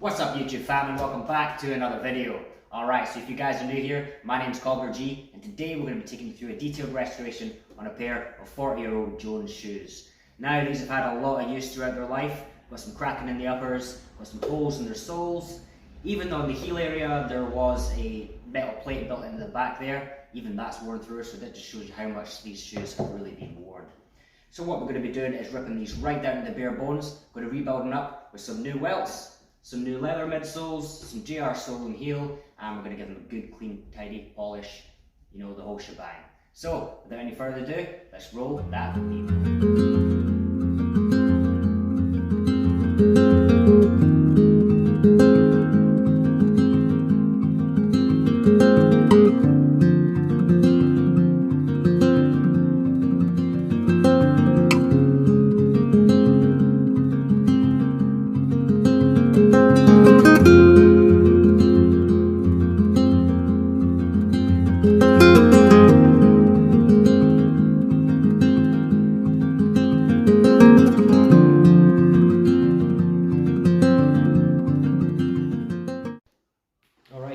What's up YouTube fam, and welcome back to another video. Alright, so if you guys are new here, my name's G, and today we're going to be taking you through a detailed restoration on a pair of 40-year-old Jones shoes. Now these have had a lot of use throughout their life, got some cracking in the uppers, got some holes in their soles. Even on the heel area there was a metal plate built into the back there, even that's worn through, so that just shows you how much these shoes have really been worn. So what we're going to be doing is ripping these right down to the bare bones, going to rebuild them up with some new welts, some new leather midsoles, some JR sole and heel, and we're going to give them a good, clean, tidy polish, you know, the whole shebang. So, without any further ado, let's roll that video.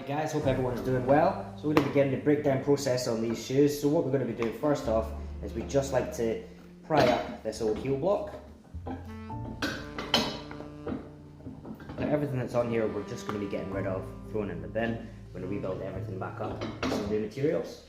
Guys, hope everyone's doing well. So we're going to begin the breakdown process on these shoes. So what we're going to be doing first off is we just like to pry up this old heel block. Now everything that's on here we're just going to be getting rid of, throwing in the bin. We're going to rebuild everything back up with some new materials.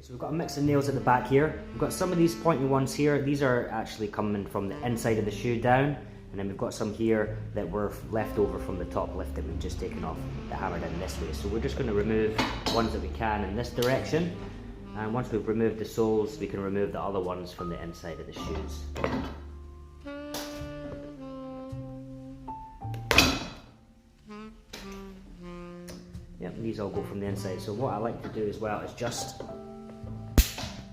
So we've got a mix of nails at the back here. We've got some of these pointy ones here. These are actually coming from the inside of the shoe down. And then we've got some here that were left over from the top lift that we've just taken off that hammered in this way. So we're just going to remove ones that we can in this direction. And once we've removed the soles, we can remove the other ones from the inside of the shoes. Yep, these all go from the inside. So what I like to do as well is just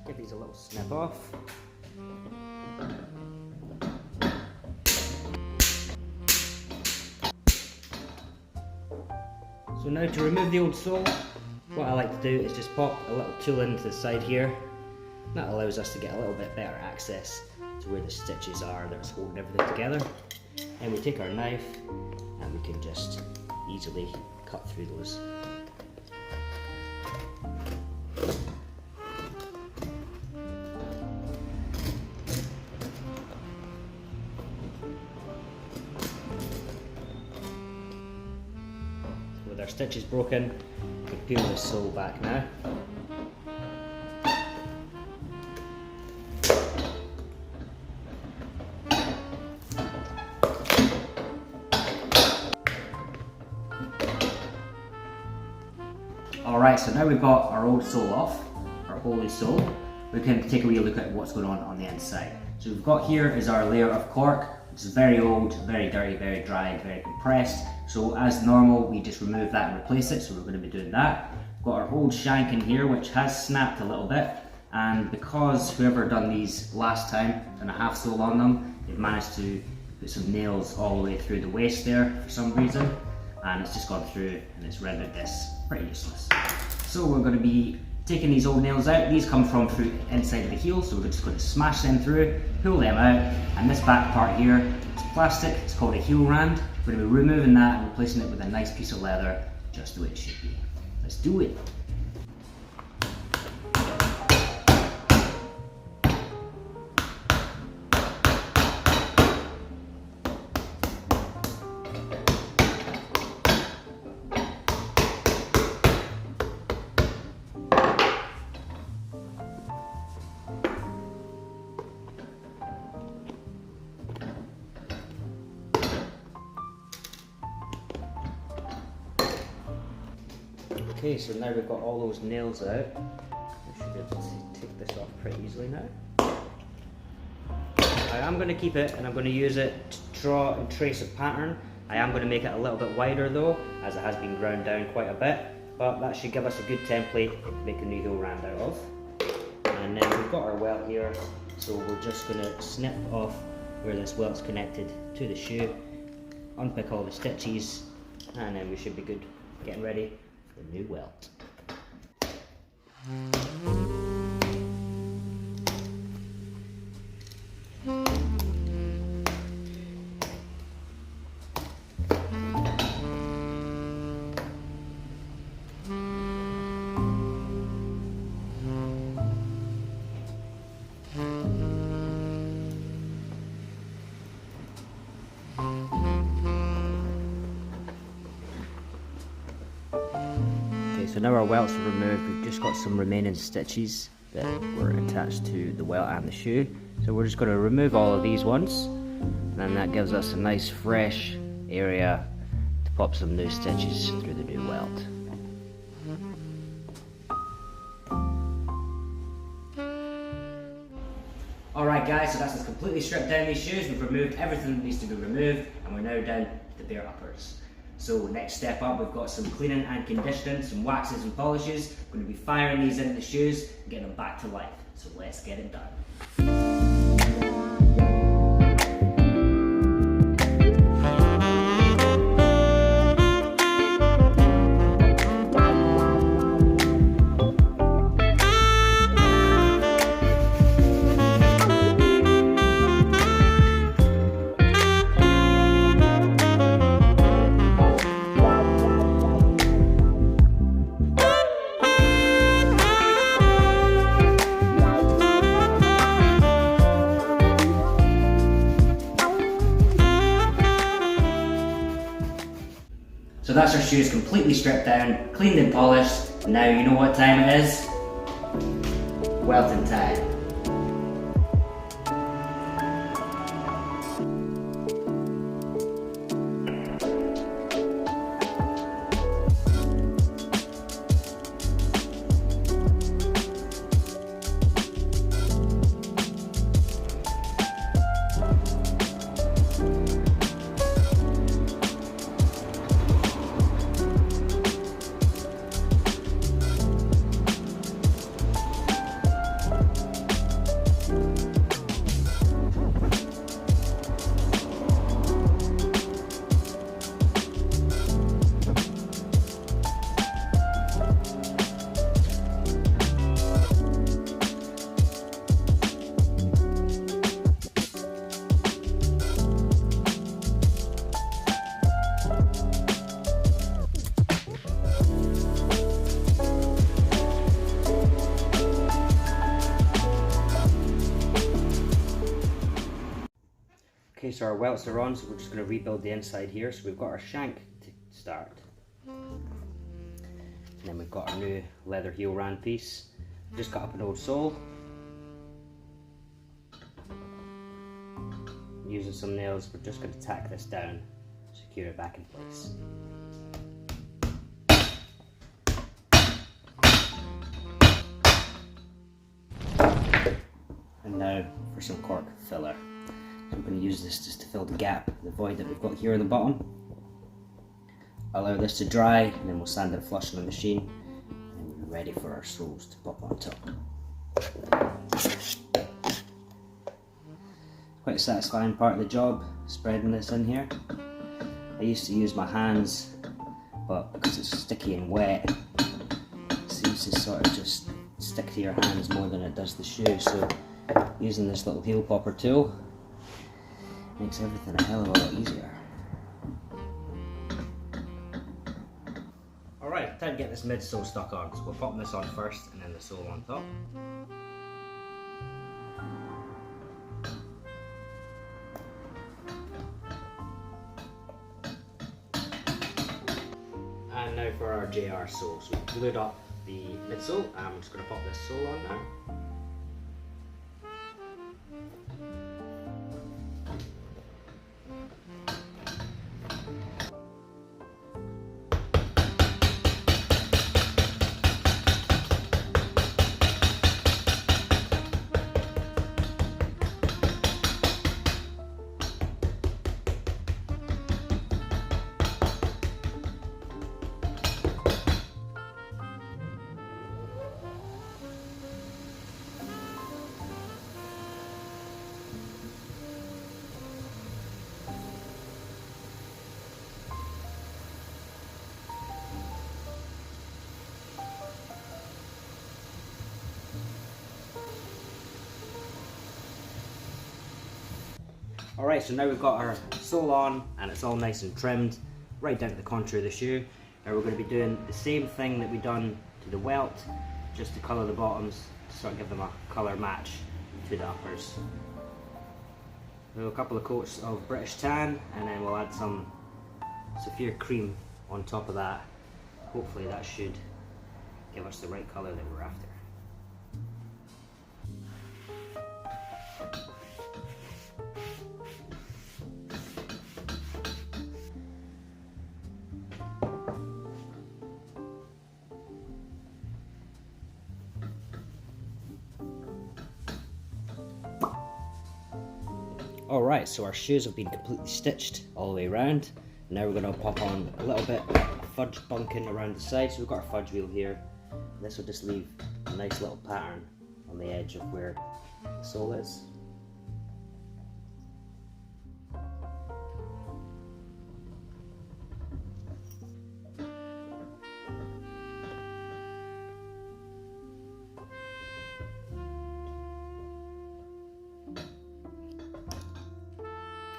give these a little snip off. So now to remove the old sole, what I like to do is just pop a little tool into the side here. That allows us to get a little bit better access to where the stitches are that's holding everything together. And we take our knife and we can just easily cut through those. With our stitches broken, we can peel this sole back now. Alright, so now we've got our old sole off, our holy sole, we can take a wee look at what's going on the inside. So we've got here is our layer of cork, which is very old, very dirty, very dried, very compressed. So as normal, we just remove that and replace it, so we're going to be doing that. We've got our old shank in here, which has snapped a little bit, and because whoever done these last time and a half sole on them, they've managed to put some nails all the way through the waist there for some reason, and it's just gone through and it's rendered this pretty useless. So we're going to be taking these old nails out. These come from through the inside of the heel, so we're just going to smash them through, pull them out, and this back part here is plastic. It's called a heel rand. We're going to be removing that and replacing it with a nice piece of leather, just the way it should be. Let's do it. Okay, so now we've got all those nails out. We should be able to take this off pretty easily now. I am going to keep it and I'm going to use it to draw and trace a pattern. I am going to make it a little bit wider though, as it has been ground down quite a bit, but that should give us a good template to make a new heel rand out of. And then we've got our welt here, so we're just going to snip off where this welt's connected to the shoe, unpick all the stitches, and then we should be good getting ready for the new welt. so now our welts are removed, we've just got some remaining stitches that were attached to the welt and the shoe. So we're just going to remove all of these ones, and then that gives us a nice fresh area to pop some new stitches through the new welt. Alright guys, so that's us completely stripped down these shoes. We've removed everything that needs to be removed, and we're now down to the bare uppers. So next step up, we've got some cleaning and conditioning, some waxes and polishes. We're going to be firing these into the shoes and getting them back to life. So let's get it done. So that's our shoes completely stripped down, cleaned and polished, and now you know what time it is? Welting time. Okay, so our welts are on, so we're just going to rebuild the inside here. So we've got our shank to start. And then we've got our new leather heel rand piece. Just cut up an old sole. Using some nails, we're just going to tack this down, secure it back in place. And now for some cork filler. So I'm going to use this just to fill the gap, the void that we've got here on the bottom. Allow this to dry, and then we'll sand it flush on the machine, and we're ready for our soles to pop on top. Quite a satisfying part of the job, spreading this in here. I used to use my hands, but because it's sticky and wet, it seems to sort of just stick to your hands more than it does the shoe. So using this little heel popper tool makes everything a hell of a lot easier. Alright, time to get this midsole stuck on. So we'll pop this on first and then the sole on top. And now for our JR sole. So we've glued up the midsole, and I'm just going to pop this sole on now. Alright, so now we've got our sole on and it's all nice and trimmed right down to the contour of the shoe. Now we're going to be doing the same thing that we've done to the welt, just to colour the bottoms, to sort of give them a colour match to the uppers. We'll do a couple of coats of British tan, and then we'll add some Saphir cream on top of that. Hopefully that should give us the right colour that we're after. Alright, so our shoes have been completely stitched all the way around. Now we're going to pop on a little bit of fudge bunking around the side. So we've got our fudge wheel here. This will just leave a nice little pattern on the edge of where the sole is.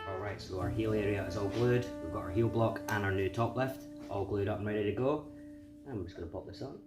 Alright, so our heel area is all glued. We've got our heel block and our new top lift all glued up and ready to go. And I'm just going to pop this on.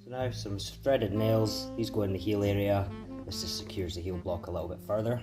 So now some threaded nails, these go in the heel area. This just secures the heel block a little bit further.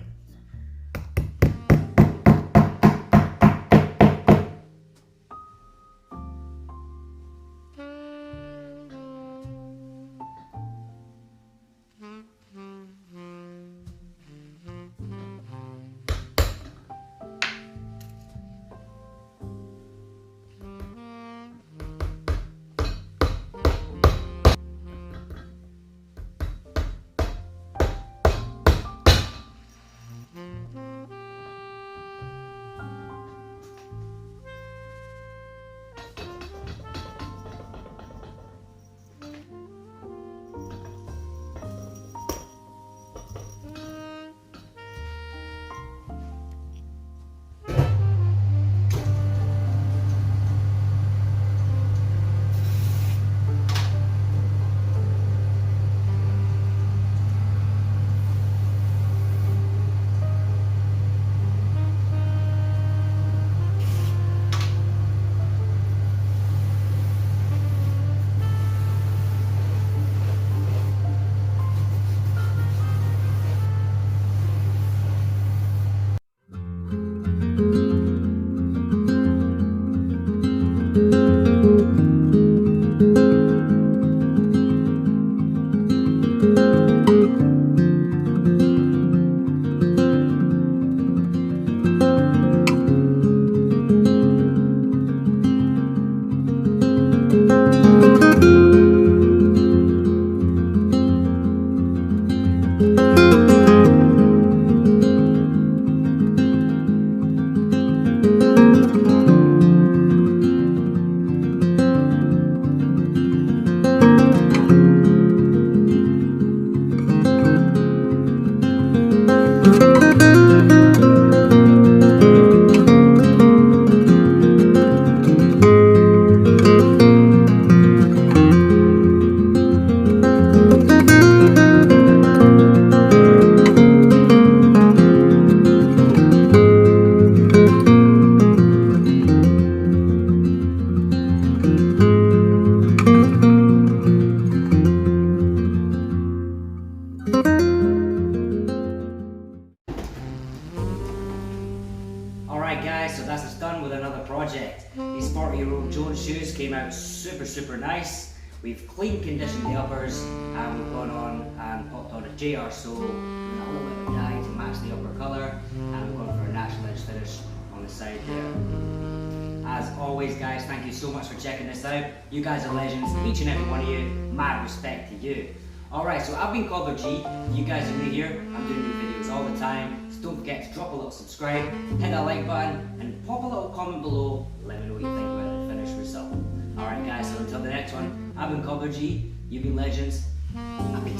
Alright guys, so that's us done with another project. These 40-year-old Jones shoes came out super nice. We've clean conditioned the uppers and we've gone on and popped on a JR sole with a little bit of dye to match the upper colour, and we've gone for a natural edge finish on the side there. As always guys, thank you so much for checking this out. You guys are legends, each and every one of you. Mad respect to you. Alright, so I've been Cobbler G. If you guys are new here, I'm doing new videos all the time. So don't forget to drop a little subscribe, hit that like button, and pop a little comment below. Let me know what you think about the finished result. Alright guys, so until the next one, I've been Cobbler G. You've been legends. Happy